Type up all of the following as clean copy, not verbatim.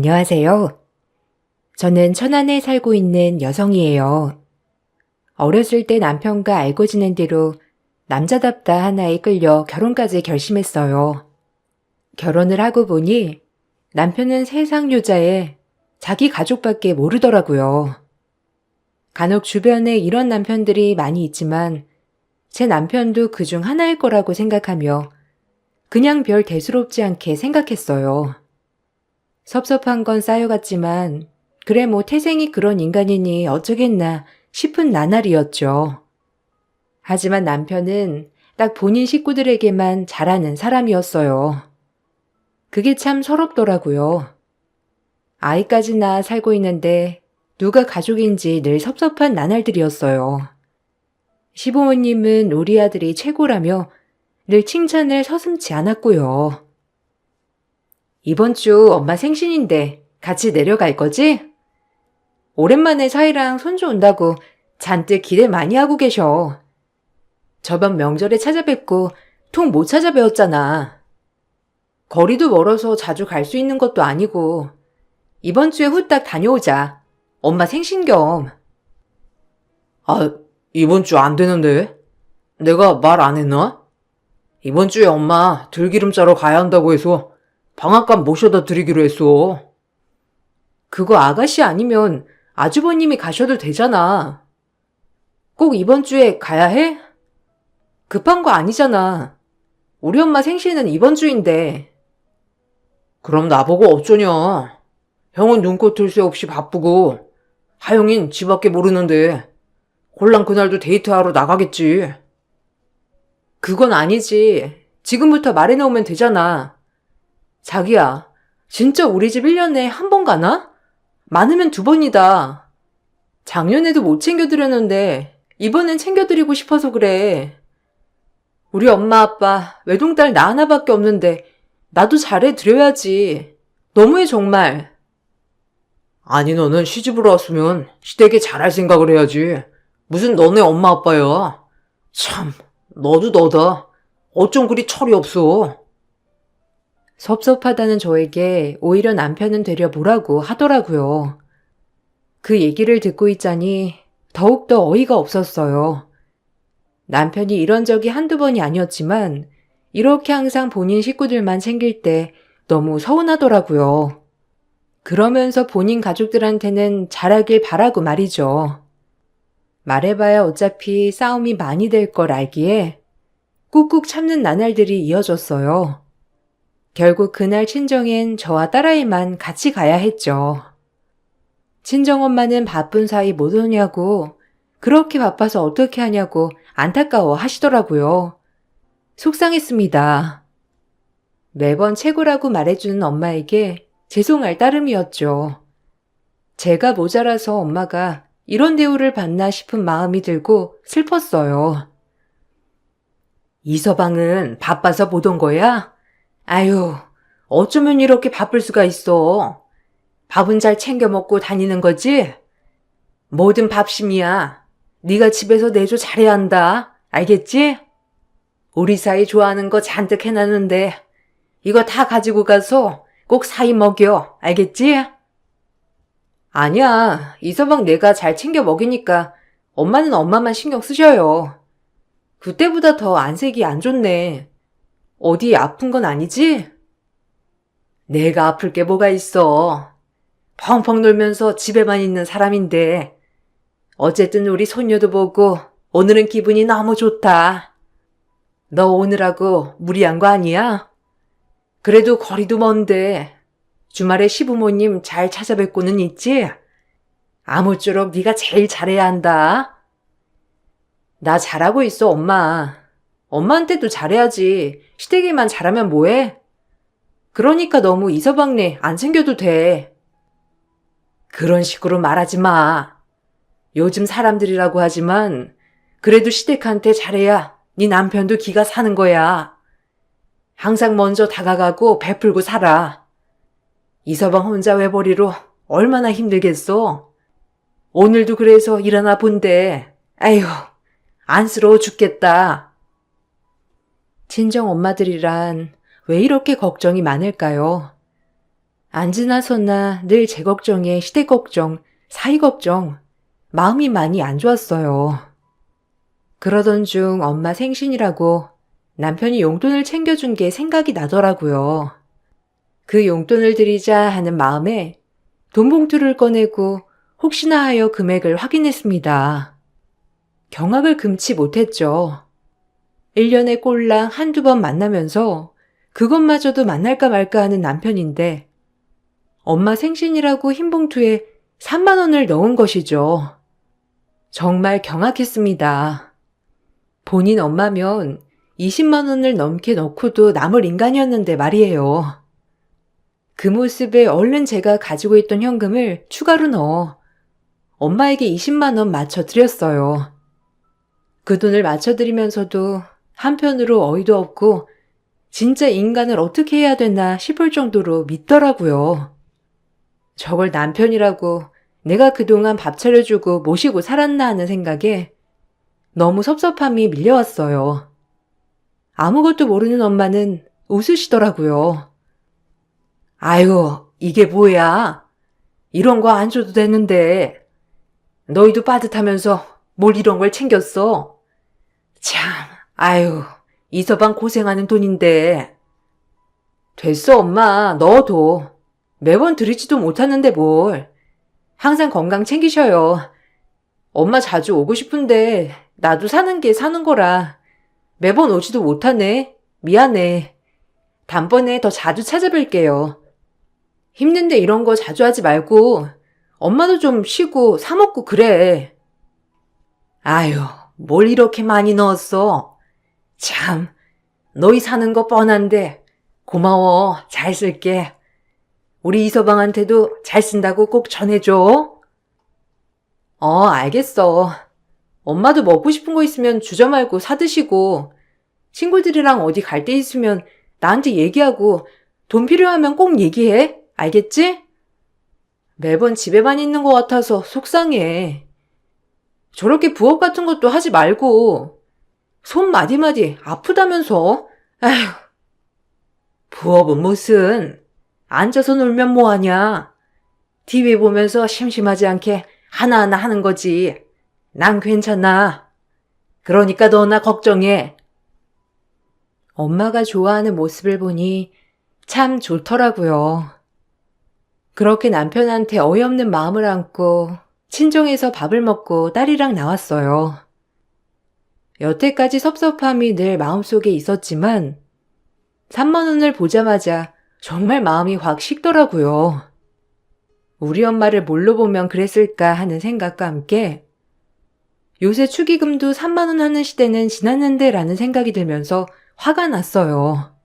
안녕하세요. 저는 천안에 살고 있는 여성이에요. 어렸을 때 남편과 알고 지낸 뒤로 남자답다 하나에 끌려 결혼까지 결심했어요. 결혼을 하고 보니 남편은 세상 여자에 자기 가족밖에 모르더라고요. 간혹 주변에 이런 남편들이 많이 있지만 제 남편도 그중 하나일 거라고 생각하며 그냥 별 대수롭지 않게 생각했어요. 섭섭한 건 쌓여갔지만 그래 뭐 태생이 그런 인간이니 어쩌겠나 싶은 나날이었죠. 하지만 남편은 딱 본인 식구들에게만 잘하는 사람이었어요. 그게 참 서럽더라고요. 아이까지 낳아 살고 있는데 누가 가족인지 늘 섭섭한 나날들이었어요. 시부모님은 우리 아들이 최고라며 늘 칭찬을 서슴지 않았고요. 이번 주 엄마 생신인데 같이 내려갈 거지? 오랜만에 사이랑 손주 온다고 잔뜩 기대 많이 하고 계셔. 저번 명절에 찾아뵙고 통 못 찾아뵈었잖아. 거리도 멀어서 자주 갈 수 있는 것도 아니고 이번 주에 후딱 다녀오자. 엄마 생신 겸. 아, 이번 주 안 되는데? 내가 말 안 했나? 이번 주에 엄마 들기름 짜러 가야 한다고 해서 방앗간 모셔다 드리기로 했어. 그거 아가씨 아니면 아주버님이 가셔도 되잖아. 꼭 이번 주에 가야 해? 급한 거 아니잖아. 우리 엄마 생신은 이번 주인데. 그럼 나보고 어쩌냐. 형은 눈꽃 들 새 없이 바쁘고 하영인 집 밖에 모르는데 홀랑 그날도 데이트하러 나가겠지. 그건 아니지. 지금부터 말해놓으면 되잖아. 자기야, 진짜 우리 집 1년에 한 번 가나? 많으면 2번이다. 작년에도 못 챙겨드렸는데 이번엔 챙겨드리고 싶어서 그래. 우리 엄마 아빠 외동딸 나 하나밖에 없는데 나도 잘해드려야지. 너무해 정말. 아니 너는 시집으로 왔으면 시댁에 잘할 생각을 해야지. 무슨 너네 엄마 아빠야. 참, 너도 너다. 어쩜 그리 철이 없어. 섭섭하다는 저에게 오히려 남편은 되려 뭐라고 하더라고요. 그 얘기를 듣고 있자니 더욱더 어이가 없었어요. 남편이 이런 적이 한두 번이 아니었지만 이렇게 항상 본인 식구들만 챙길 때 너무 서운하더라고요. 그러면서 본인 가족들한테는 잘하길 바라고 말이죠. 말해봐야 어차피 싸움이 많이 될 걸 알기에 꾹꾹 참는 나날들이 이어졌어요. 결국 그날 친정엔 저와 딸아이만 같이 가야 했죠. 친정엄마는 바쁜 사이 못 오냐고, 그렇게 바빠서 어떻게 하냐고 안타까워 하시더라고요. 속상했습니다. 매번 최고라고 말해주는 엄마에게 죄송할 따름이었죠. 제가 모자라서 엄마가 이런 대우를 받나 싶은 마음이 들고 슬펐어요. 이서방은 바빠서 못 온 거야? 아유, 어쩌면 이렇게 바쁠 수가 있어. 밥은 잘 챙겨 먹고 다니는 거지? 뭐든 밥심이야. 네가 집에서 내조 잘해야 한다. 알겠지? 우리 사이 좋아하는 거 잔뜩 해놨는데 이거 다 가지고 가서 꼭 사이 먹여. 알겠지? 아니야. 이서방 내가 잘 챙겨 먹이니까 엄마는 엄마만 신경 쓰셔요. 그때보다 더 안색이 안 좋네. 어디 아픈 건 아니지? 내가 아플 게 뭐가 있어. 펑펑 놀면서 집에만 있는 사람인데 어쨌든 우리 손녀도 보고 오늘은 기분이 너무 좋다. 너 오느라고 무리한 거 아니야? 그래도 거리도 먼데 주말에 시부모님 잘 찾아뵙고는 있지? 아무쪼록 네가 제일 잘해야 한다. 나 잘하고 있어 엄마. 엄마한테도 잘해야지. 시댁에만 잘하면 뭐해? 그러니까 너무 이서방네 안 챙겨도 돼. 그런 식으로 말하지 마. 요즘 사람들이라고 하지만 그래도 시댁한테 잘해야 네 남편도 기가 사는 거야. 항상 먼저 다가가고 베풀고 살아. 이서방 혼자 외벌이로 얼마나 힘들겠어. 오늘도 그래서 일어나 본데 아휴 안쓰러워 죽겠다. 친정 엄마들이란 왜 이렇게 걱정이 많을까요? 안 지나서나 늘 제 걱정에 시댁 걱정, 사위 걱정, 마음이 많이 안 좋았어요. 그러던 중 엄마 생신이라고 남편이 용돈을 챙겨준 게 생각이 나더라고요. 그 용돈을 드리자 하는 마음에 돈 봉투를 꺼내고 혹시나 하여 금액을 확인했습니다. 경악을 금치 못했죠. 1년에 꼴랑 한두 번 만나면서 그것마저도 만날까 말까 하는 남편인데 엄마 생신이라고 흰 봉투에 3만 원을 넣은 것이죠. 정말 경악했습니다. 본인 엄마면 20만 원을 넘게 넣고도 남을 인간이었는데 말이에요. 그 모습에 얼른 제가 가지고 있던 현금을 추가로 넣어 엄마에게 20만 원 맞춰드렸어요. 그 돈을 맞춰드리면서도 한편으로 어이도 없고 진짜 인간을 어떻게 해야 되나 싶을 정도로 믿더라고요. 저걸 남편이라고 내가 그동안 밥 차려주고 모시고 살았나 하는 생각에 너무 섭섭함이 밀려왔어요. 아무것도 모르는 엄마는 웃으시더라고요. 아유, 이게 뭐야? 이런 거 안 줘도 되는데. 너희도 빠듯하면서 뭘 이런 걸 챙겼어? 참, 아유, 이 서방 고생하는 돈인데. 됐어, 엄마. 넣어도. 매번 드리지도 못하는데 뭘. 항상 건강 챙기셔요. 엄마 자주 오고 싶은데 나도 사는 게 사는 거라. 매번 오지도 못하네. 미안해. 단번에 더 자주 찾아뵐게요. 힘든데 이런 거 자주 하지 말고 엄마도 좀 쉬고 사 먹고 그래. 아유, 뭘 이렇게 많이 넣었어. 참, 너희 사는 거 뻔한데 고마워. 잘 쓸게. 우리 이서방한테도 잘 쓴다고 꼭 전해줘. 알겠어. 엄마도 먹고 싶은 거 있으면 주저 말고 사드시고 친구들이랑 어디 갈 데 있으면 나한테 얘기하고 돈 필요하면 꼭 얘기해. 알겠지? 매번 집에만 있는 것 같아서 속상해. 저렇게 부업 같은 것도 하지 말고 손 마디마디 아프다면서. 아휴. 부업은 무슨. 앉아서 놀면 뭐하냐. TV 보면서 심심하지 않게 하나하나 하는 거지. 난 괜찮아. 그러니까 너나 걱정해. 엄마가 좋아하는 모습을 보니 참 좋더라고요. 그렇게 남편한테 어이없는 마음을 안고 친정에서 밥을 먹고 딸이랑 나왔어요. 여태까지 섭섭함이 늘 마음속에 있었지만 3만 원을 보자마자 정말 마음이 확 식더라고요. 우리 엄마를 뭘로 보면 그랬을까 하는 생각과 함께 요새 축의금도 3만 원 하는 시대는 지났는데 라는 생각이 들면서 화가 났어요.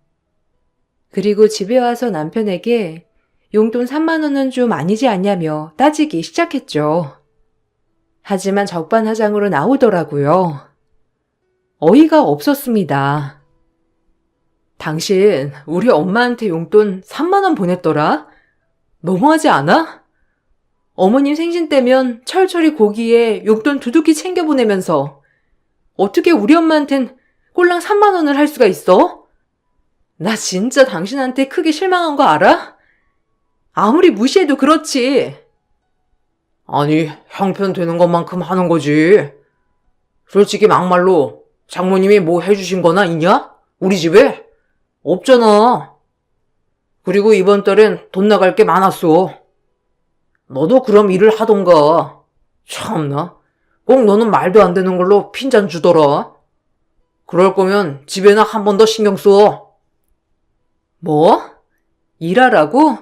그리고 집에 와서 남편에게 용돈 3만 원은 좀 아니지 않냐며 따지기 시작했죠. 하지만 적반하장으로 나오더라고요. 어이가 없었습니다. 당신 우리 엄마한테 용돈 3만 원 보냈더라? 너무하지 않아? 어머님 생신 때면 철철이 고기에 용돈 두둑히 챙겨 보내면서 어떻게 우리 엄마한텐 꼴랑 3만 원을 할 수가 있어? 나 진짜 당신한테 크게 실망한 거 알아? 아무리 무시해도 그렇지. 아니, 형편 되는 것만큼 하는 거지. 솔직히 막말로 장모님이 뭐 해주신 거나 있냐? 우리 집에? 없잖아. 그리고 이번 달엔 돈 나갈 게 많았어. 너도 그럼 일을 하던가. 참나. 꼭 너는 말도 안 되는 걸로 핀잔 주더라. 그럴 거면 집에나 한 번 더 신경 써. 뭐? 일하라고?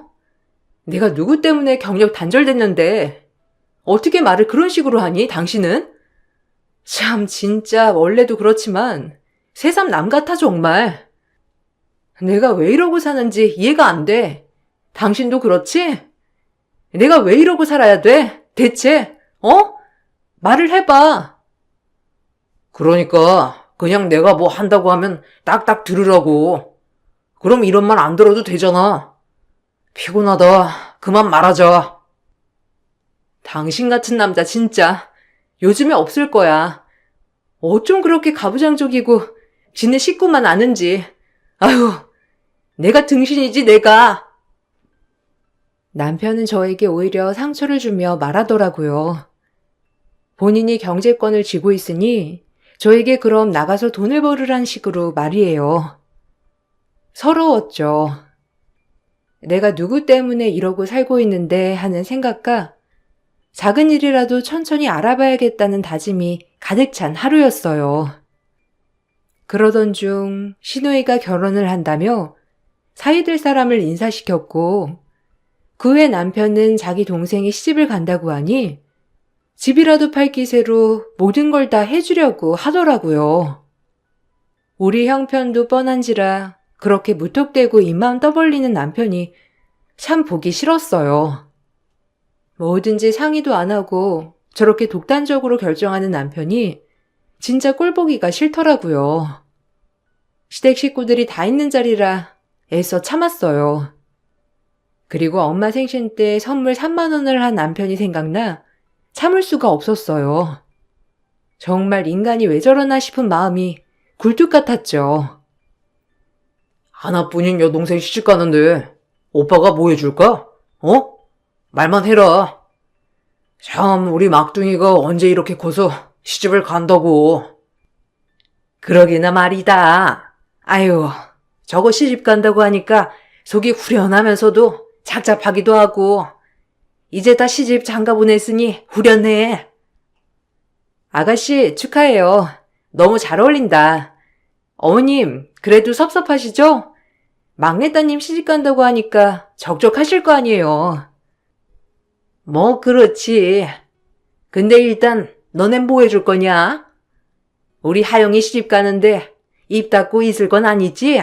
내가 누구 때문에 경력 단절됐는데 어떻게 말을 그런 식으로 하니, 당신은? 참, 진짜 원래도 그렇지만 새삼 남 같아 정말. 내가 왜 이러고 사는지 이해가 안 돼. 당신도 그렇지? 내가 왜 이러고 살아야 돼? 대체, 말을 해봐. 그러니까 그냥 내가 뭐 한다고 하면 딱딱 들으라고. 그럼 이런 말 안 들어도 되잖아. 피곤하다. 그만 말하자. 당신 같은 남자 진짜 요즘에 없을 거야. 어쩜 그렇게 가부장적이고 지네 식구만 아는지. 아휴, 내가 등신이지 내가. 남편은 저에게 오히려 상처를 주며 말하더라고요. 본인이 경제권을 쥐고 있으니 저에게 그럼 나가서 돈을 벌으란 식으로 말이에요. 서러웠죠. 내가 누구 때문에 이러고 살고 있는데 하는 생각과 작은 일이라도 천천히 알아봐야겠다는 다짐이 가득 찬 하루였어요. 그러던 중 시누이가 결혼을 한다며 사이될 사람을 인사시켰고 그 후에 남편은 자기 동생이 시집을 간다고 하니 집이라도 팔 기세로 모든 걸 다 해주려고 하더라고요. 우리 형편도 뻔한지라 그렇게 무턱대고 입만 떠벌리는 남편이 참 보기 싫었어요. 뭐든지 상의도 안 하고 저렇게 독단적으로 결정하는 남편이 진짜 꼴보기가 싫더라고요. 시댁 식구들이 다 있는 자리라 애써 참았어요. 그리고 엄마 생신 때 선물 3만 원을 한 남편이 생각나 참을 수가 없었어요. 정말 인간이 왜 저러나 싶은 마음이 굴뚝 같았죠. 하나뿐인 여동생 시집 가는데 오빠가 뭐 해줄까? 어? 말만 해라. 참, 우리 막둥이가 언제 이렇게 커서 시집을 간다고. 그러기나 말이다. 아유, 저거 시집 간다고 하니까 속이 후련하면서도 착잡하기도 하고 이제 다 시집 장가 보냈으니 후련해. 아가씨 축하해요. 너무 잘 어울린다. 어머님 그래도 섭섭하시죠? 막내따님 시집 간다고 하니까 적적하실 거 아니에요. 뭐 그렇지. 근데 일단 너넨 뭐 해줄 거냐? 우리 하영이 시집 가는데 입 닫고 있을 건 아니지?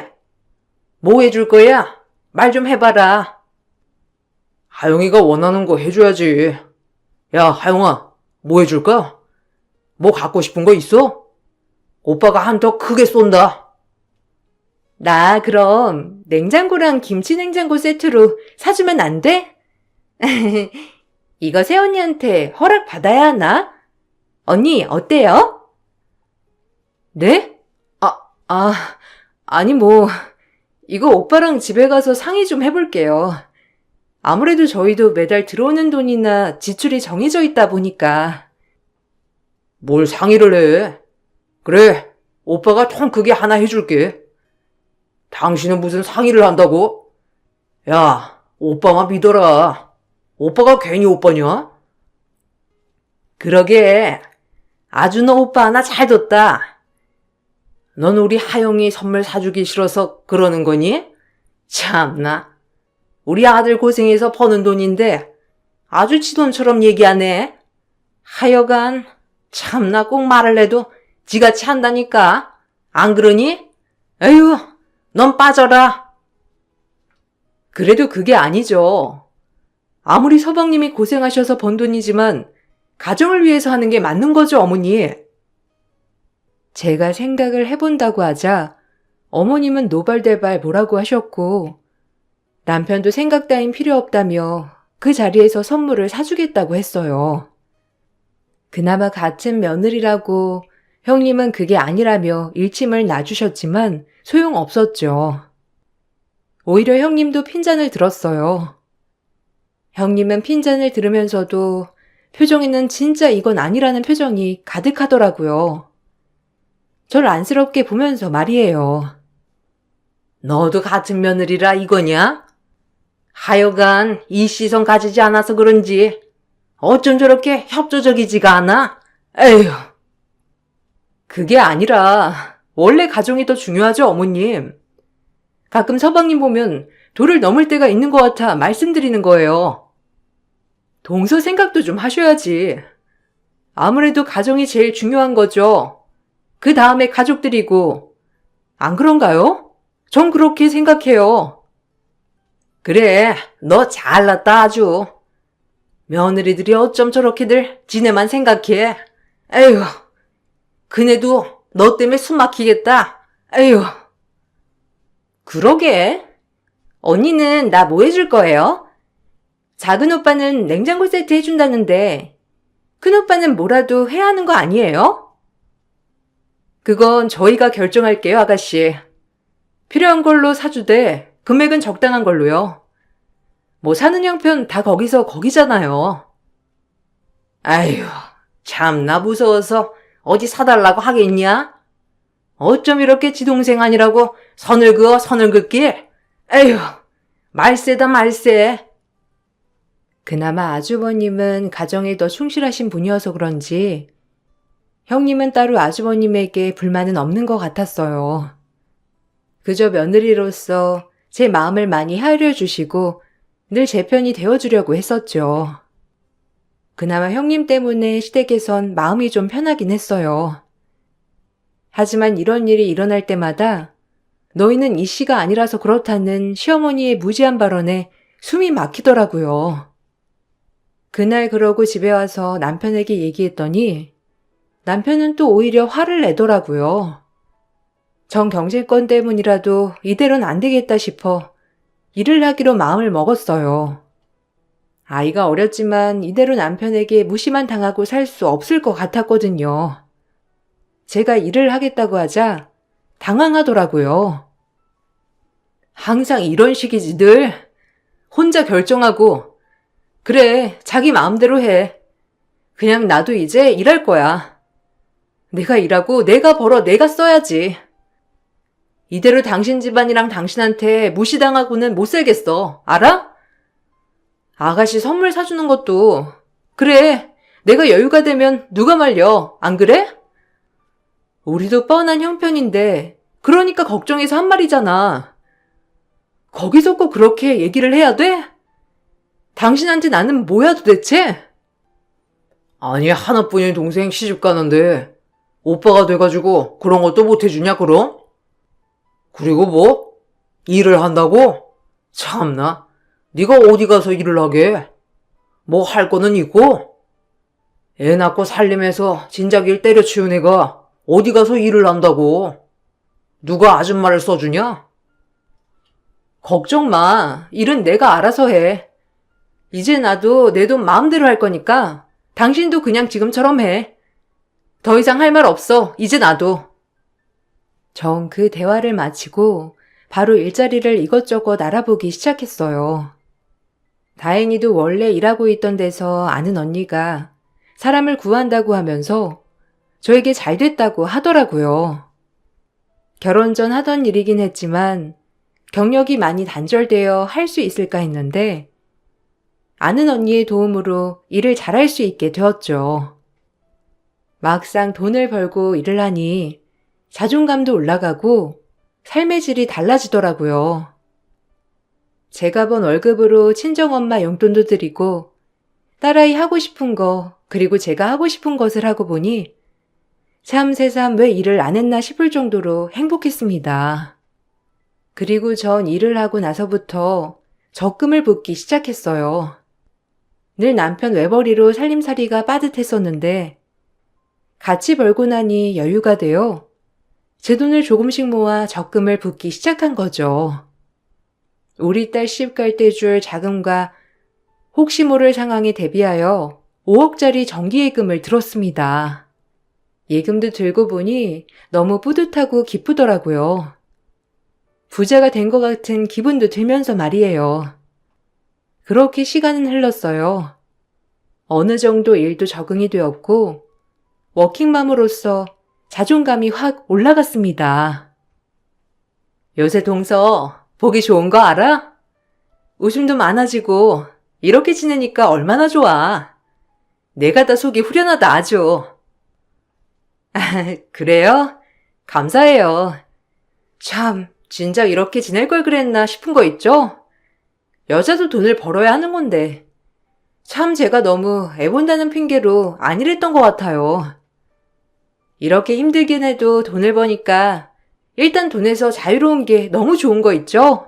뭐 해줄 거야? 말 좀 해봐라. 하영이가 원하는 거 해줘야지. 야, 하영아, 뭐 해줄까? 뭐 갖고 싶은 거 있어? 오빠가 한턱 크게 쏜다. 나 그럼 냉장고랑 김치 냉장고 세트로 사주면 안 돼? 이거 새언니한테 허락 받아야 하나? 언니 어때요? 네? 아니 뭐 이거 오빠랑 집에 가서 상의 좀 해볼게요. 아무래도 저희도 매달 들어오는 돈이나 지출이 정해져 있다 보니까. 뭘 상의를 해? 그래, 오빠가 통 크게 하나 해줄게. 당신은 무슨 상의를 한다고? 야, 오빠만 믿어라. 오빠가 괜히 오빠냐? 그러게 아주 너 오빠 하나 잘 뒀다. 넌 우리 하영이 선물 사주기 싫어서 그러는 거니? 참나. 우리 아들 고생해서 버는 돈인데 아주 지 돈처럼 얘기하네. 하여간 참나 꼭 말을 해도 지같이 한다니까. 안 그러니? 에휴, 넌 빠져라. 그래도 그게 아니죠. 아무리 서방님이 고생하셔서 번 돈이지만 가정을 위해서 하는 게 맞는 거죠, 어머니. 제가 생각을 해본다고 하자 어머님은 노발대발 뭐라고 하셨고 남편도 생각 따윈 필요 없다며 그 자리에서 선물을 사주겠다고 했어요. 그나마 같은 며느리라고 형님은 그게 아니라며 일침을 놔주셨지만 소용없었죠. 오히려 형님도 핀잔을 들었어요. 형님은 핀잔을 들으면서도 표정에는 진짜 이건 아니라는 표정이 가득하더라고요. 절 안쓰럽게 보면서 말이에요. 너도 같은 며느리라 이거냐? 하여간 이 시선 가지지 않아서 그런지 어쩜 저렇게 협조적이지가 않아? 에휴. 그게 아니라 원래 가정이 더 중요하죠, 어머님. 가끔 서방님 보면 도를 넘을 때가 있는 것 같아 말씀드리는 거예요. 동서 생각도 좀 하셔야지. 아무래도 가정이 제일 중요한 거죠. 그 다음에 가족들이고. 안 그런가요? 전 그렇게 생각해요. 그래, 너 잘났다 아주. 며느리들이 어쩜 저렇게들 지네만 생각해. 에휴, 그네도 너 때문에 숨 막히겠다. 에휴. 그러게. 언니는 나 뭐 해줄 거예요? 작은 오빠는 냉장고 세트 해준다는데 큰 오빠는 뭐라도 해야 하는 거 아니에요? 그건 저희가 결정할게요, 아가씨. 필요한 걸로 사주되 금액은 적당한 걸로요. 뭐 사는 형편 다 거기서 거기잖아요. 아휴, 참나 무서워서 어디 사달라고 하겠냐? 어쩜 이렇게 지 동생 아니라고 선을 그어 선을 긋길? 에휴, 말세다 말세. 그나마 아주버님은 가정에 더 충실하신 분이어서 그런지 형님은 따로 아주버님에게 불만은 없는 것 같았어요. 그저 며느리로서 제 마음을 많이 헤아려 주시고 늘 제 편이 되어주려고 했었죠. 그나마 형님 때문에 시댁에선 마음이 좀 편하긴 했어요. 하지만 이런 일이 일어날 때마다 너희는 이씨가 아니라서 그렇다는 시어머니의 무지한 발언에 숨이 막히더라고요. 그날 그러고 집에 와서 남편에게 얘기했더니 남편은 또 오히려 화를 내더라고요. 정 경제권 때문이라도 이대로는 안 되겠다 싶어 일을 하기로 마음을 먹었어요. 아이가 어렸지만 이대로 남편에게 무시만 당하고 살 수 없을 것 같았거든요. 제가 일을 하겠다고 하자 당황하더라고요. 항상 이런 식이지 늘. 혼자 결정하고 그래 자기 마음대로 해. 그냥 나도 이제 일할 거야. 내가 일하고 내가 벌어 내가 써야지. 이대로 당신 집안이랑 당신한테 무시당하고는 못 살겠어. 알아? 아가씨 선물 사주는 것도 그래 내가 여유가 되면 누가 말려. 안 그래? 우리도 뻔한 형편인데 그러니까 걱정해서 한 말이잖아. 거기서 꼭 그렇게 얘기를 해야 돼? 당신한테 나는 뭐야 도대체? 아니, 하나뿐인 동생 시집 가는데 오빠가 돼가지고 그런 것도 못 해주냐, 그럼? 그리고 뭐? 일을 한다고? 참나. 네가 어디 가서 일을 하게? 뭐 할 거는 있고? 애 낳고 살림해서 진작 일 때려치운 애가 어디 가서 일을 한다고? 누가 아줌마를 써주냐? 걱정 마. 일은 내가 알아서 해. 이제 나도 내 돈 마음대로 할 거니까 당신도 그냥 지금처럼 해. 더 이상 할 말 없어. 이제 나도. 전 그 대화를 마치고 바로 일자리를 이것저것 알아보기 시작했어요. 다행히도 원래 일하고 있던 데서 아는 언니가 사람을 구한다고 하면서 저에게 잘 됐다고 하더라고요. 결혼 전 하던 일이긴 했지만 경력이 많이 단절되어 할 수 있을까 했는데 아는 언니의 도움으로 일을 잘할 수 있게 되었죠. 막상 돈을 벌고 일을 하니 자존감도 올라가고 삶의 질이 달라지더라고요. 제가 번 월급으로 친정엄마 용돈도 드리고 딸아이 하고 싶은 거 그리고 제가 하고 싶은 것을 하고 보니 참 새삼 왜 일을 안 했나 싶을 정도로 행복했습니다. 그리고 전 일을 하고 나서부터 적금을 붓기 시작했어요. 늘 남편 외벌이로 살림살이가 빠듯했었는데 같이 벌고 나니 여유가 되어 제 돈을 조금씩 모아 적금을 붓기 시작한 거죠. 우리 딸 시집 갈 때 줄 자금과 혹시 모를 상황에 대비하여 5억짜리 정기예금을 들었습니다. 예금도 들고 보니 너무 뿌듯하고 기쁘더라고요. 부자가 된 것 같은 기분도 들면서 말이에요. 그렇게 시간은 흘렀어요. 어느 정도 일도 적응이 되었고 워킹맘으로서 자존감이 확 올라갔습니다. 요새 동서 보기 좋은 거 알아? 웃음도 많아지고 이렇게 지내니까 얼마나 좋아. 내가 다 속이 후련하다 아주. 그래요? 감사해요. 참 진작 이렇게 지낼 걸 그랬나 싶은 거 있죠? 여자도 돈을 벌어야 하는 건데 참 제가 너무 애본다는 핑계로 안 일했던 것 같아요. 이렇게 힘들긴 해도 돈을 버니까 일단 돈에서 자유로운 게 너무 좋은 거 있죠?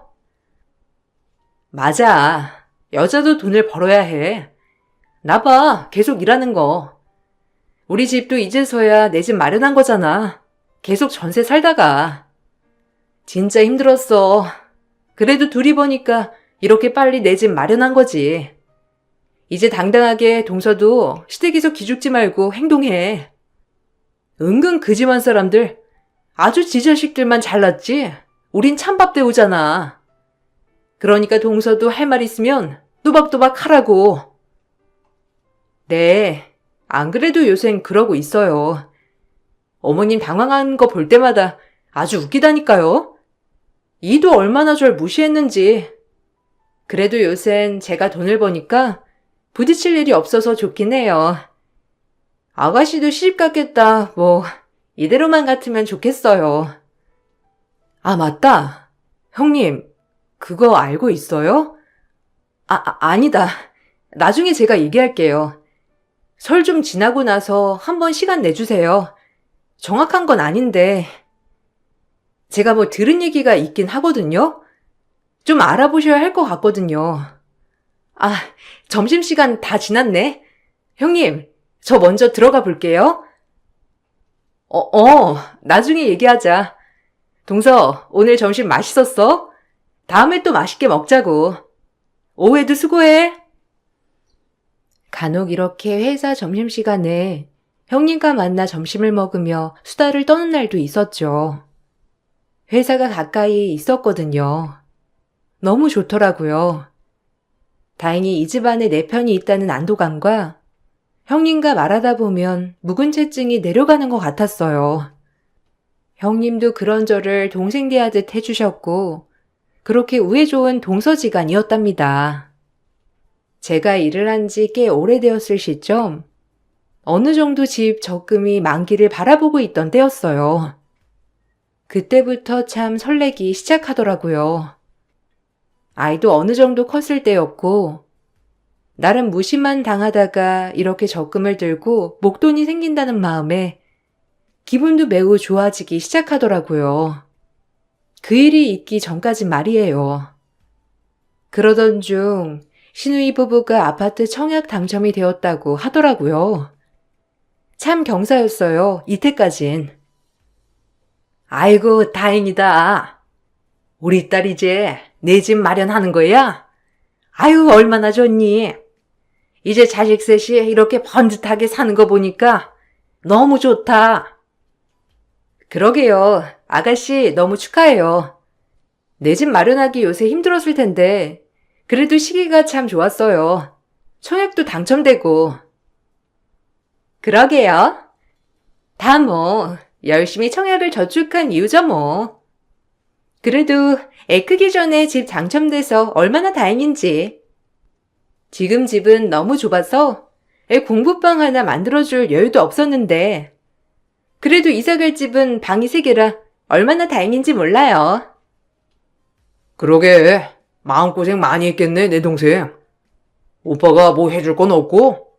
맞아. 여자도 돈을 벌어야 해. 나 봐, 계속 일하는 거. 우리 집도 이제서야 내 집 마련한 거잖아. 계속 전세 살다가. 진짜 힘들었어. 그래도 둘이 버니까 이렇게 빨리 내 집 마련한 거지. 이제 당당하게 동서도 시댁에서 기죽지 말고 행동해. 은근 그 집안 사람들 아주 지 자식들만 잘났지 우린 찬밥 데우잖아. 그러니까 동서도 할 말 있으면 또박또박 하라고. 네, 안 그래도 요샌 그러고 있어요. 어머님 당황한 거 볼 때마다 아주 웃기다니까요. 이도 얼마나 절 무시했는지. 그래도 요샌 제가 돈을 버니까 부딪힐 일이 없어서 좋긴 해요. 아가씨도 시집 갔겠다, 뭐 이대로만 같으면 좋겠어요. 아, 맞다. 형님, 그거 알고 있어요? 아니다. 나중에 제가 얘기할게요. 설 좀 지나고 나서 한번 시간 내주세요. 정확한 건 아닌데. 제가 뭐 들은 얘기가 있긴 하거든요. 좀 알아보셔야 할 것 같거든요. 아, 점심시간 다 지났네. 형님, 저 먼저 들어가 볼게요. 나중에 얘기하자. 동서, 오늘 점심 맛있었어? 다음에 또 맛있게 먹자고. 오후에도 수고해. 간혹 이렇게 회사 점심시간에 형님과 만나 점심을 먹으며 수다를 떠는 날도 있었죠. 회사가 가까이 있었거든요. 너무 좋더라고요. 다행히 이 집안에 내 편이 있다는 안도감과 형님과 말하다 보면 묵은 채증이 내려가는 것 같았어요. 형님도 그런 저를 동생 대하듯 해주셨고 그렇게 우애 좋은 동서지간이었답니다. 제가 일을 한 지 꽤 오래되었을 시점 어느 정도 집 적금이 만기를 바라보고 있던 때였어요. 그때부터 참 설레기 시작하더라고요. 아이도 어느 정도 컸을 때였고 나름 무심만 당하다가 이렇게 적금을 들고 목돈이 생긴다는 마음에 기분도 매우 좋아지기 시작하더라고요. 그 일이 있기 전까진 말이에요. 그러던 중 시누이 부부가 아파트 청약 당첨이 되었다고 하더라고요. 참 경사였어요, 이때까진. 아이고, 다행이다. 우리 딸 이제 내 집 마련하는 거야? 아유, 얼마나 좋니? 이제 자식 셋이 이렇게 번듯하게 사는 거 보니까 너무 좋다. 그러게요. 아가씨 너무 축하해요. 내 집 마련하기 요새 힘들었을 텐데 그래도 시기가 참 좋았어요. 청약도 당첨되고. 그러게요. 다 뭐 열심히 청약을 저축한 이유죠 뭐. 그래도 애 크기 전에 집 당첨돼서 얼마나 다행인지. 지금 집은 너무 좁아서 애 공부방 하나 만들어줄 여유도 없었는데 그래도 이사갈 집은 방이 3개라 얼마나 다행인지 몰라요. 그러게, 마음고생 많이 했겠네, 내 동생. 오빠가 뭐 해줄 건 없고?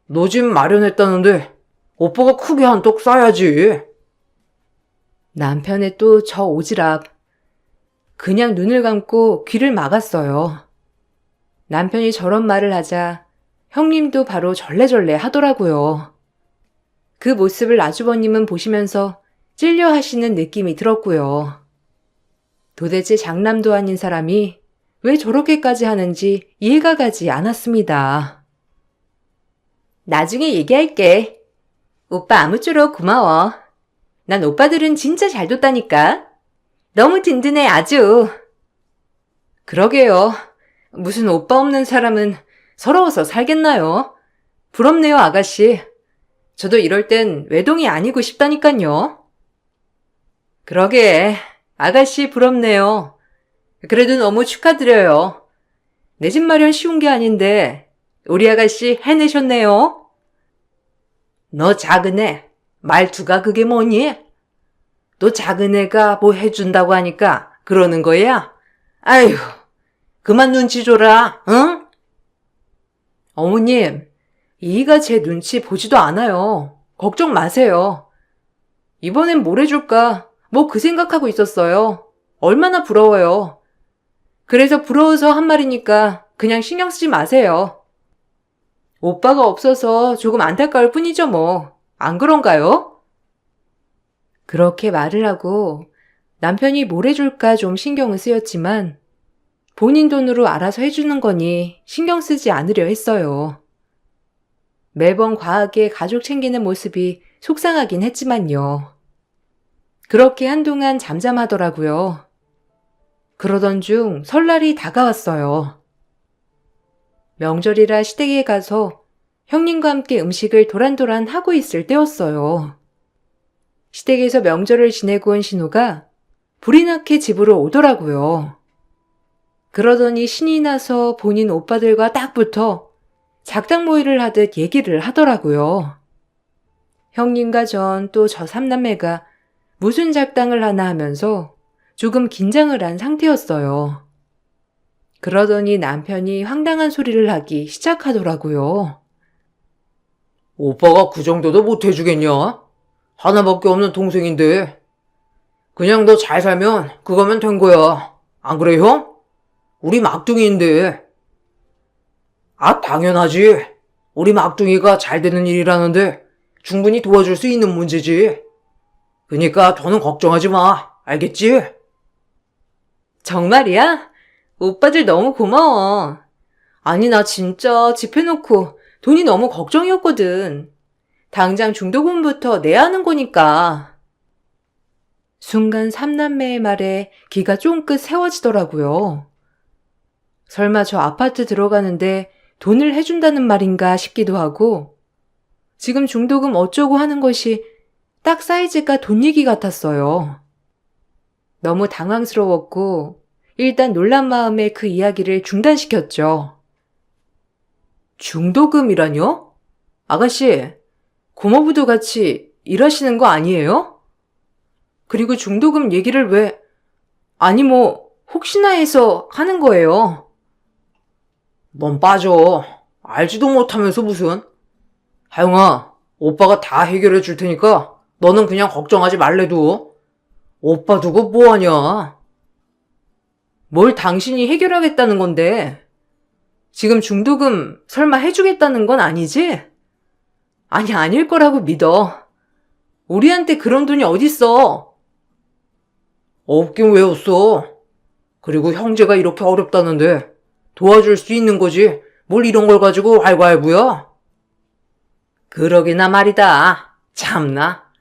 너 집 마련했다는데, 오빠가 크게 한턱 쏴야지. 남편의 또 저 오지랖. 그냥 눈을 감고 귀를 막았어요. 남편이 저런 말을 하자 형님도 바로 절레절레 하더라고요. 그 모습을 아주버님은 보시면서 찔려 하시는 느낌이 들었고요. 도대체 장남도 아닌 사람이 왜 저렇게까지 하는지 이해가 가지 않았습니다. 나중에 얘기할게. 오빠 아무쪼록 고마워. 난 오빠들은 진짜 잘 뒀다니까. 너무 든든해 아주. 그러게요. 무슨 오빠 없는 사람은 서러워서 살겠나요? 부럽네요 아가씨. 저도 이럴 땐 외동이 아니고 싶다니깐요. 그러게 아가씨 부럽네요. 그래도 너무 축하드려요. 내 집 마련 쉬운 게 아닌데 우리 아가씨 해내셨네요. 너 작은 애 말투가 그게 뭐니? 또 작은 애가 뭐 해준다고 하니까 그러는 거야? 아휴, 그만 눈치 줘라, 응? 어머님, 이이가 제 눈치 보지도 않아요. 걱정 마세요. 이번엔 뭘 해줄까? 뭐 그 생각하고 있었어요. 얼마나 부러워요. 그래서 부러워서 한 말이니까 그냥 신경 쓰지 마세요. 오빠가 없어서 조금 안타까울 뿐이죠 뭐. 안 그런가요? 그렇게 말을 하고 남편이 뭘 해줄까 좀 신경은 쓰였지만 본인 돈으로 알아서 해주는 거니 신경 쓰지 않으려 했어요. 매번 과하게 가족 챙기는 모습이 속상하긴 했지만요. 그렇게 한동안 잠잠하더라고요. 그러던 중 설날이 다가왔어요. 명절이라 시댁에 가서 형님과 함께 음식을 도란도란 하고 있을 때였어요. 시댁에서 명절을 지내고 온 신우가 불이 나게 집으로 오더라고요. 그러더니 신이 나서 본인 오빠들과 딱 붙어 작당 모의를 하듯 얘기를 하더라고요. 형님과 전 또 저 삼남매가 무슨 작당을 하나 하면서 조금 긴장을 한 상태였어요. 그러더니 남편이 황당한 소리를 하기 시작하더라고요. 오빠가 그 정도도 못 해주겠냐? 하나밖에 없는 동생인데. 그냥 너 잘 살면 그거면 된 거야. 안 그래, 형? 우리 막둥이인데. 아, 당연하지. 우리 막둥이가 잘 되는 일이라는데 충분히 도와줄 수 있는 문제지. 그니까 더는 걱정하지 마. 알겠지? 정말이야? 오빠들 너무 고마워. 아니, 나 진짜 집 해놓고 돈이 너무 걱정이었거든. 당장 중도금부터 내야 하는 거니까. 순간 삼남매의 말에 기가 쫑긋 세워지더라고요. 설마 저 아파트 들어가는데 돈을 해준다는 말인가 싶기도 하고, 지금 중도금 어쩌고 하는 것이 딱 사이즈가 돈 얘기 같았어요. 너무 당황스러웠고, 일단 놀란 마음에 그 이야기를 중단시켰죠. 중도금이라뇨? 아가씨, 고모부도 같이 일하시는 거 아니에요? 그리고 중도금 얘기를 왜, 아니 혹시나 해서 하는 거예요. 넌 빠져. 알지도 못하면서 무슨. 하영아, 오빠가 다 해결해 줄 테니까 너는 그냥 걱정하지 말래도. 오빠 두고 뭐하냐? 뭘 당신이 해결하겠다는 건데? 지금 중도금 설마 해주겠다는 건 아니지? 아니, 아닐 거라고 믿어. 우리한테 그런 돈이 어딨어? 없긴 왜 없어? 그리고 형제가 이렇게 어렵다는데 도와줄 수 있는 거지. 뭘 이런 걸 가지고 알고알고야? 그러게나 말이다. 참나.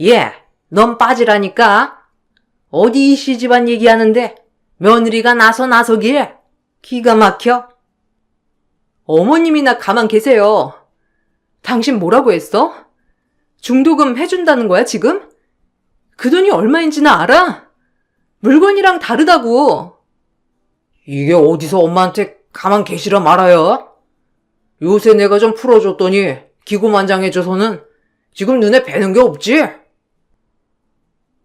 예, 넌 빠지라니까. 어디 이씨 집안 얘기하는데 며느리가 나서길. 기가 막혀. 어머님이나 가만 계세요. 당신 뭐라고 했어? 중도금 해준다는 거야, 지금? 그 돈이 얼마인지는 알아? 물건이랑 다르다고. 이게 어디서 엄마한테 가만 계시라 말아요? 요새 내가 좀 풀어줬더니 기고만장해져서는 지금 눈에 뵈는 게 없지?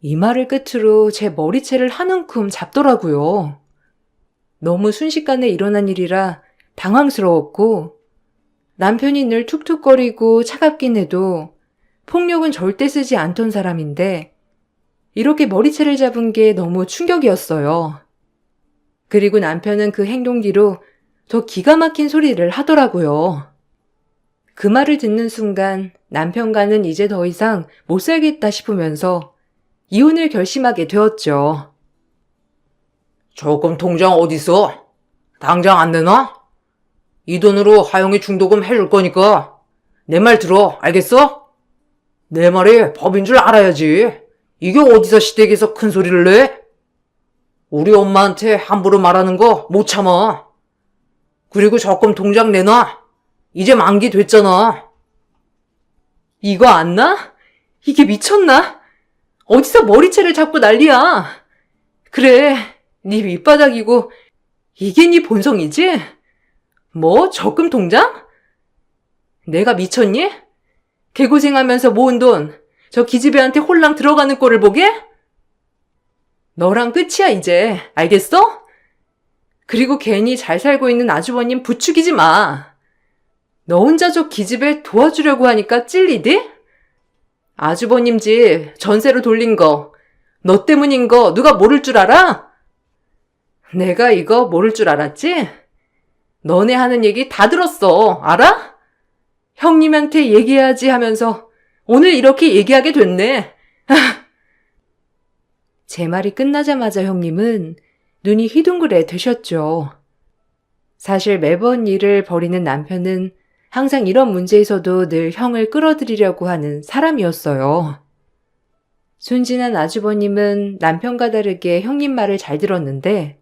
이 말을 끝으로 제 머리채를 한 움큼 잡더라고요. 너무 순식간에 일어난 일이라 당황스러웠고, 남편이 늘 툭툭거리고 차갑긴 해도 폭력은 절대 쓰지 않던 사람인데 이렇게 머리채를 잡은 게 너무 충격이었어요. 그리고 남편은 그 행동 뒤로 더 기가 막힌 소리를 하더라고요. 그 말을 듣는 순간 남편과는 이제 더 이상 못 살겠다 싶으면서 이혼을 결심하게 되었죠. 적금 통장 어딨어? 당장 안 내놔? 이 돈으로 하영이 중도금 해줄 거니까 내 말 들어, 알겠어? 내 말이 법인 줄 알아야지. 이게 어디서 시댁에서 큰 소리를 내? 우리 엄마한테 함부로 말하는 거 못 참아. 그리고 적금 통장 내놔. 이제 만기 됐잖아. 이거 안 나? 이게 미쳤나? 어디서 머리채를 잡고 난리야. 그래, 네 밑바닥이고 이게 네 본성이지? 뭐, 적금 통장? 내가 미쳤니? 개고생하면서 모은 돈, 저 기집애한테 홀랑 들어가는 꼴을 보게? 너랑 끝이야, 이제. 알겠어? 그리고 괜히 잘 살고 있는 아주버님 부추기지 마. 너 혼자 저 기집애 도와주려고 하니까 찔리디? 아주버님 집 전세로 돌린 거, 너 때문인 거 누가 모를 줄 알아? 내가 이거 모를 줄 알았지? 너네 하는 얘기 다 들었어. 알아? 형님한테 얘기해야지 하면서 오늘 이렇게 얘기하게 됐네. 제 말이 끝나자마자 형님은 눈이 휘둥그레 되셨죠. 사실 매번 일을 벌이는 남편은 항상 이런 문제에서도 늘 형을 끌어들이려고 하는 사람이었어요. 순진한 아주버님은 남편과 다르게 형님 말을 잘 들었는데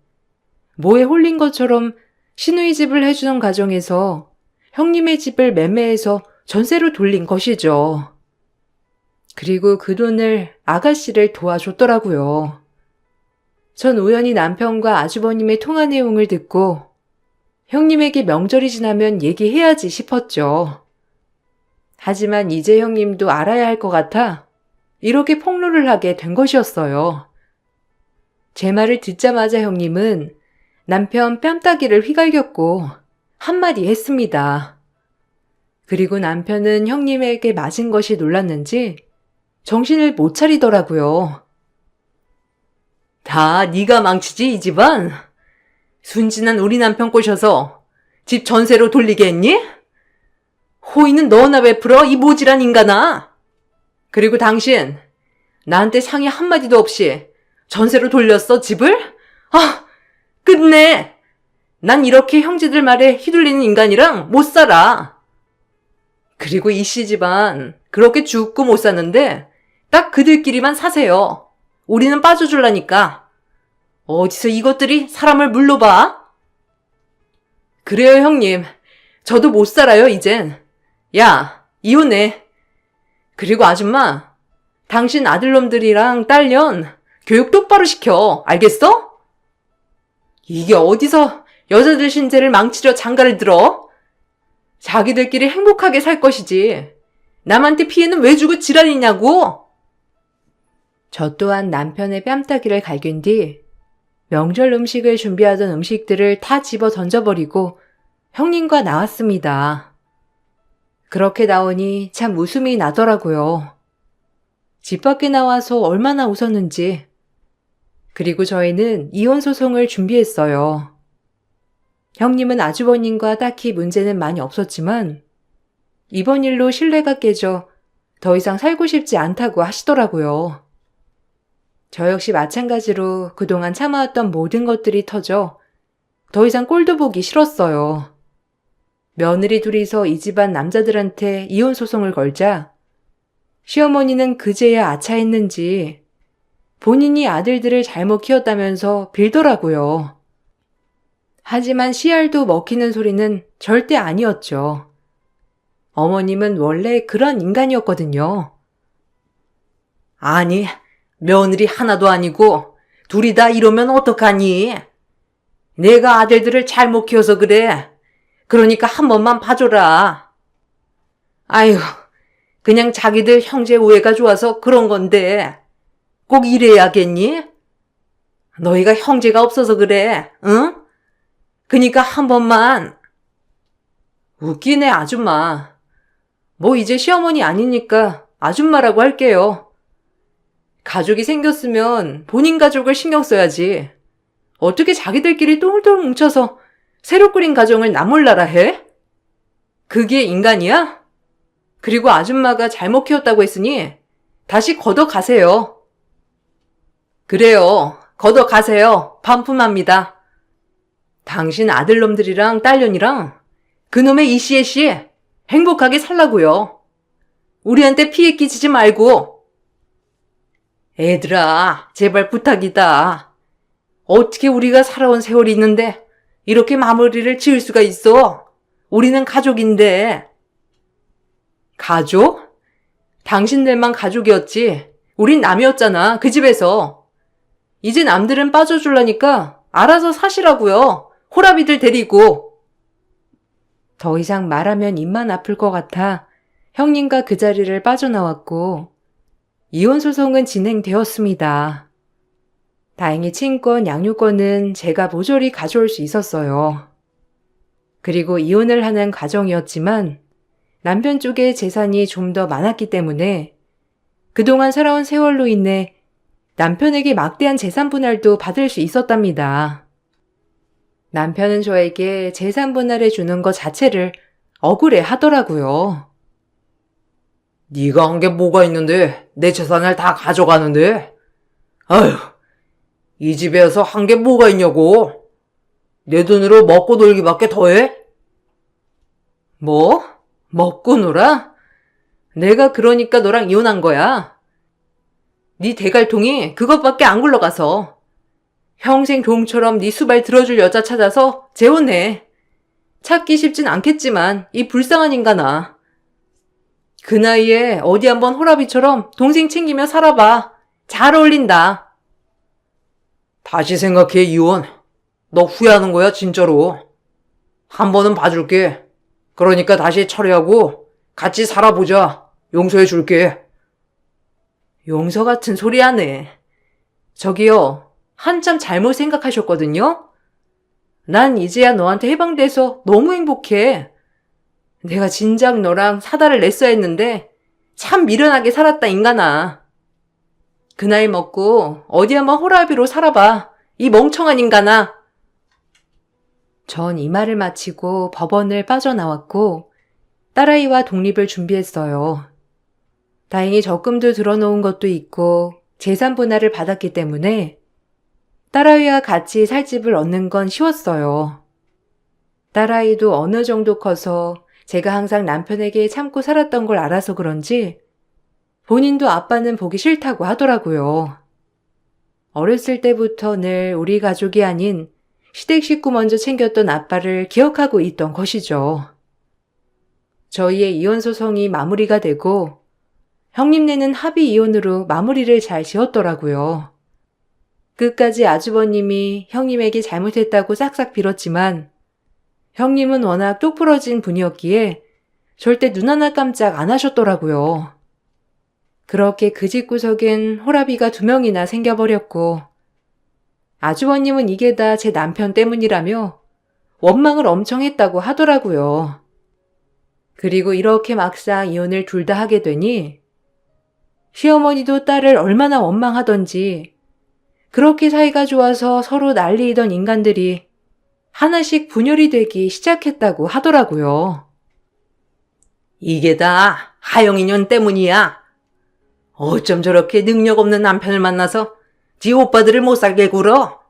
뭐에 홀린 것처럼 시누이 집을 해주는 과정에서 형님의 집을 매매해서 전세로 돌린 것이죠. 그리고 그 돈을 아가씨를 도와줬더라고요. 전 우연히 남편과 아주버님의 통화 내용을 듣고 형님에게 명절이 지나면 얘기해야지 싶었죠. 하지만 이제 형님도 알아야 할 것 같아 이렇게 폭로를 하게 된 것이었어요. 제 말을 듣자마자 형님은 남편 뺨따기를 휘갈겼고 한마디 했습니다. 그리고 남편은 형님에게 맞은 것이 놀랐는지 정신을 못 차리더라고요. 다 네가 망치지 이 집안? 순진한 우리 남편 꼬셔서 집 전세로 돌리게 했니? 호의는 너나 베풀어 이 모질한 인간아. 그리고 당신 나한테 상의 한마디도 없이 전세로 돌렸어 집을? 아, 끝내. 난 이렇게 형제들 말에 휘둘리는 인간이랑 못 살아. 그리고 이씨 집안 그렇게 죽고 못 사는데 딱 그들끼리만 사세요. 우리는 빠져줄라니까. 어디서 이것들이 사람을 물러봐? 그래요 형님. 저도 못 살아요 이젠. 야, 이혼해. 그리고 아줌마, 당신 아들놈들이랑 딸년 교육 똑바로 시켜. 알겠어? 이게 어디서 여자들 신세를 망치려 장가를 들어? 자기들끼리 행복하게 살 것이지. 남한테 피해는 왜 주고 지랄이냐고? 저 또한 남편의 뺨따기를 갈긴 뒤 명절 음식을 준비하던 음식들을 다 집어 던져버리고 형님과 나왔습니다. 그렇게 나오니 참 웃음이 나더라고요. 집 밖에 나와서 얼마나 웃었는지. 그리고 저희는 이혼 소송을 준비했어요. 형님은 아주버님과 딱히 문제는 많이 없었지만 이번 일로 신뢰가 깨져 더 이상 살고 싶지 않다고 하시더라고요. 저 역시 마찬가지로 그동안 참아왔던 모든 것들이 터져 더 이상 꼴도 보기 싫었어요. 며느리 둘이서 이 집안 남자들한테 이혼 소송을 걸자 시어머니는 그제야 아차했는지 본인이 아들들을 잘못 키웠다면서 빌더라고요. 하지만 씨알도 먹히는 소리는 절대 아니었죠. 어머님은 원래 그런 인간이었거든요. 아니, 며느리 하나도 아니고 둘이 다 이러면 어떡하니? 내가 아들들을 잘못 키워서 그래. 그러니까 한 번만 봐줘라. 아유, 그냥 자기들 형제 우애가 좋아서 그런 건데 꼭 이래야겠니? 너희가 형제가 없어서 그래, 응? 그니까 한 번만. 웃기네 아줌마. 뭐 이제 시어머니 아니니까 아줌마라고 할게요. 가족이 생겼으면 본인 가족을 신경 써야지. 어떻게 자기들끼리 똘똘 뭉쳐서 새로 꾸린 가정을 나 몰라라 해? 그게 인간이야? 그리고 아줌마가 잘못 키웠다고 했으니 다시 걷어가세요. 그래요. 걷어가세요. 반품합니다. 당신 아들놈들이랑 딸년이랑 그놈의 이씨애씨 행복하게 살라고요. 우리한테 피해 끼치지 말고. 애들아, 제발 부탁이다. 어떻게 우리가 살아온 세월이 있는데 이렇게 마무리를 지을 수가 있어? 우리는 가족인데. 가족? 당신들만 가족이었지. 우린 남이었잖아, 그 집에서. 이제 남들은 빠져줄라니까 알아서 사시라고요. 호라비들 데리고. 더 이상 말하면 입만 아플 것 같아 형님과 그 자리를 빠져나왔고 이혼 소송은 진행되었습니다. 다행히 친권, 양육권은 제가 모조리 가져올 수 있었어요. 그리고 이혼을 하는 과정이었지만 남편 쪽의 재산이 좀 더 많았기 때문에 그동안 살아온 세월로 인해 남편에게 막대한 재산 분할도 받을 수 있었답니다. 남편은 저에게 재산 분할해 주는 것 자체를 억울해 하더라고요. 네가 한 게 뭐가 있는데 내 재산을 다 가져가는데? 아휴, 이 집에서 한 게 뭐가 있냐고. 내 돈으로 먹고 놀기밖에 더해? 뭐? 먹고 놀아? 내가 그러니까 너랑 이혼한 거야. 네 대갈통이 그것밖에 안 굴러가서. 평생 종처럼 네 수발 들어줄 여자 찾아서 재혼해. 찾기 쉽진 않겠지만 이 불쌍한 인간아. 그 나이에 어디 한번 호라비처럼 동생 챙기며 살아봐. 잘 어울린다. 다시 생각해, 이혼. 너 후회하는 거야, 진짜로. 한 번은 봐줄게. 그러니까 다시 철회하고 같이 살아보자. 용서해 줄게. 용서 같은 소리 하네. 저기요, 한참 잘못 생각하셨거든요? 난 이제야 너한테 해방돼서 너무 행복해. 내가 진작 너랑 사다를 냈어야 했는데 참 미련하게 살았다, 인간아. 그 나이 먹고 어디 한번 호라비로 살아봐. 이 멍청한 인간아. 전 이 말을 마치고 법원을 빠져나왔고 딸아이와 독립을 준비했어요. 다행히 적금도 들어놓은 것도 있고 재산 분할을 받았기 때문에 딸아이와 같이 살 집을 얻는 건 쉬웠어요. 딸아이도 어느 정도 커서 제가 항상 남편에게 참고 살았던 걸 알아서 그런지 본인도 아빠는 보기 싫다고 하더라고요. 어렸을 때부터 늘 우리 가족이 아닌 시댁 식구 먼저 챙겼던 아빠를 기억하고 있던 것이죠. 저희의 이혼 소송이 마무리가 되고 형님네는 합의 이혼으로 마무리를 잘 지었더라고요. 끝까지 아주버님이 형님에게 잘못했다고 싹싹 빌었지만 형님은 워낙 똑부러진 분이었기에 절대 눈 하나 깜짝 안 하셨더라고요. 그렇게 그 집구석엔 호라비가 2명이나 생겨버렸고 아주버님은 이게 다 제 남편 때문이라며 원망을 엄청 했다고 하더라고요. 그리고 이렇게 막상 이혼을 둘 다 하게 되니 시어머니도 딸을 얼마나 원망하던지 그렇게 사이가 좋아서 서로 난리이던 인간들이 하나씩 분열이 되기 시작했다고 하더라고요. 이게 다 하영이년 때문이야. 어쩜 저렇게 능력 없는 남편을 만나서 지 오빠들을 못 살게 굴어?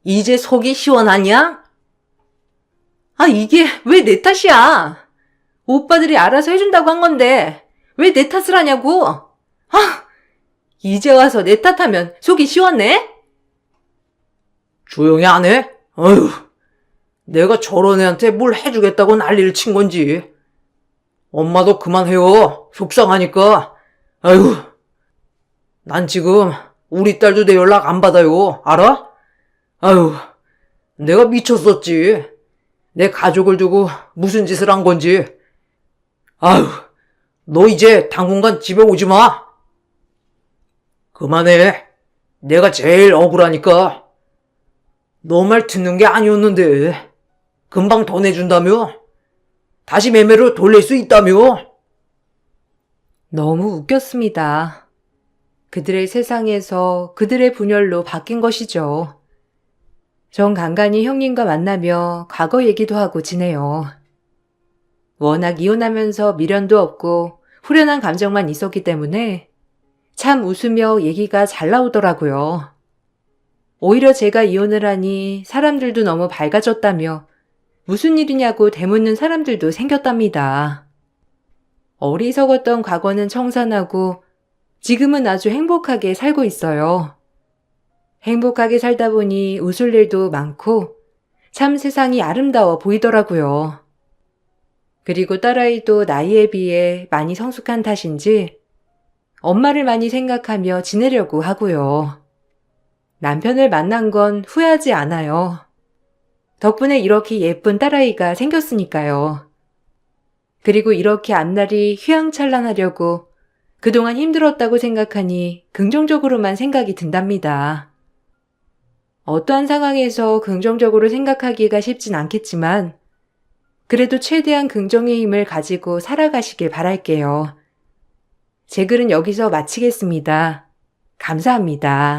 이제 속이 시원하냐? 아, 이게 왜 내 탓이야? 오빠들이 알아서 해준다고 한 건데 왜 내 탓을 하냐고? 아, 이제 와서 내 탓하면 속이 시원해? 조용히 안 해? 어휴, 내가 저런 애한테 뭘 해주겠다고 난리를 친 건지. 엄마도 그만해요. 속상하니까. 아휴, 난 지금 우리 딸도 내 연락 안 받아요. 알아? 아휴, 내가 미쳤었지. 내 가족을 두고 무슨 짓을 한 건지. 아휴, 너 이제 당분간 집에 오지 마. 그만해. 내가 제일 억울하니까. 너 말 듣는 게 아니었는데. 금방 더 내준다며? 다시 매매로 돌릴 수 있다며? 너무 웃겼습니다. 그들의 세상에서 그들의 분열로 바뀐 것이죠. 전 간간히 형님과 만나며 과거 얘기도 하고 지내요. 워낙 이혼하면서 미련도 없고 후련한 감정만 있었기 때문에 참 웃으며 얘기가 잘 나오더라고요. 오히려 제가 이혼을 하니 사람들도 너무 밝아졌다며 무슨 일이냐고 되묻는 사람들도 생겼답니다. 어리석었던 과거는 청산하고 지금은 아주 행복하게 살고 있어요. 행복하게 살다 보니 웃을 일도 많고 참 세상이 아름다워 보이더라고요. 그리고 딸아이도 나이에 비해 많이 성숙한 탓인지 엄마를 많이 생각하며 지내려고 하고요. 남편을 만난 건 후회하지 않아요. 덕분에 이렇게 예쁜 딸아이가 생겼으니까요. 그리고 이렇게 앞날이 휘황찬란하려고 그동안 힘들었다고 생각하니 긍정적으로만 생각이 든답니다. 어떠한 상황에서 긍정적으로 생각하기가 쉽진 않겠지만 그래도 최대한 긍정의 힘을 가지고 살아가시길 바랄게요. 제 글은 여기서 마치겠습니다. 감사합니다.